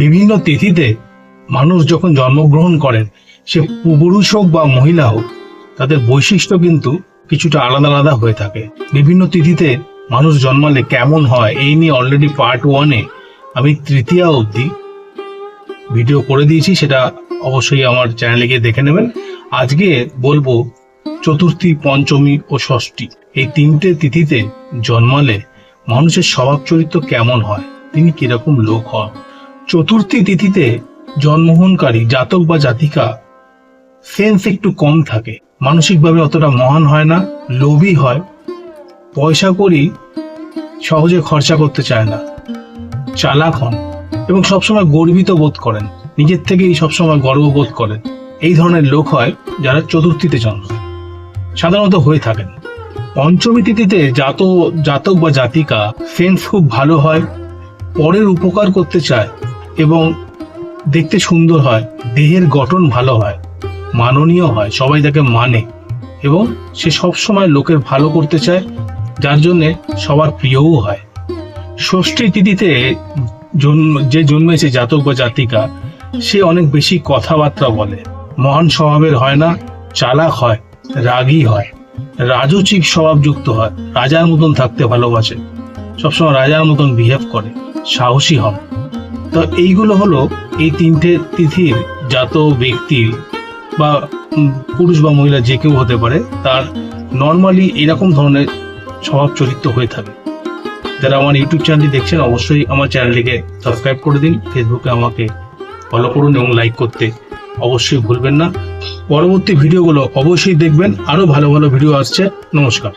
বিভিন্ন তিথিতে মানুষ যখন জন্মগ্রহণ করেন, সে পুরুষ হোক বা মহিলা হোক, তাদের বৈশিষ্ট্য কিন্তু কিছুটা আলাদা আলাদা হয়ে থাকে। বিভিন্ন তিথিতে মানুষ জন্মালে কেমন হয় এই নিয়ে অলরেডি পার্ট 1-এ আমি তৃতীয়া অবধি ভিডিও করে দিয়েছি, সেটা অবশ্যই আমার চ্যানেলে গিয়ে দেখে নেবেন। আজকে বলবো চতুর্থী, পঞ্চমী ও ষষ্ঠী, এই তিনটে তিথিতে জন্মালে মানুষের স্বভাব চরিত্র কেমন হয়, তিনি কিরকম লোক হন। চতুর্থী তিথিতে জন্মগ্রহণকারী জাতক বা জাতিকা সেন্স একটু কম থাকে, মানসিকভাবে অতটা মহান হয় না, লোভী হয়, পয়সা করি সহজে খরচা করতে চায় না, চালাক হন এবং সবসময় গর্বিত বোধ করেন, নিজের থেকেই সবসময় গর্ববোধ করেন। এই ধরনের লোক হয় যারা চতুর্থীতে জন্মায়, সাধারণত হয়ে থাকেন। পঞ্চমী তিথিতে জাতক বা জাতিকা সেন্স খুব ভালো হয়, পরের উপকার করতে চায় এবং দেখতে সুন্দর হয়, দেহের গঠন ভালো হয়, মাননীয় হয়, সবাই তাকে মানে এবং সে সবসময় লোকের ভালো করতে চায়, যার জন্যে সবার প্রিয়ও হয়। ষষ্ঠী তিথিতে যে জন্মেছে জাতক বা জাতিকা, সে অনেক বেশি কথাবার্তা বলে, মহান স্বভাবের হয় না, চালাক হয়, রাগী হয়, রাজচিক স্বভাবযুক্ত হয়, রাজার মতন থাকতে ভালোবাসে, সবসময় রাজার মতন বিহেভ করে, সাহসী হন। তো এইগুলো হলো এই তিনটে তিথির জাত ব্যক্তি বা পুরুষ বা মহিলা যে কেউ হতে পারে, তার নর্মালি এরকম ধরনের স্বভাব চরিত্র হয়ে থাকে। যারা আমার ইউটিউব চ্যানেলটি দেখছেন অবশ্যই আমার চ্যানেলটিকে সাবস্ক্রাইব করে দিন, ফেসবুকে আমাকে ফলো করুন এবং লাইক করতে অবশ্যই ভুলবেন না। পরবর্তী ভিডিওগুলো অবশ্যই দেখবেন, আরো ভালো ভালো ভিডিও আসছে। নমস্কার।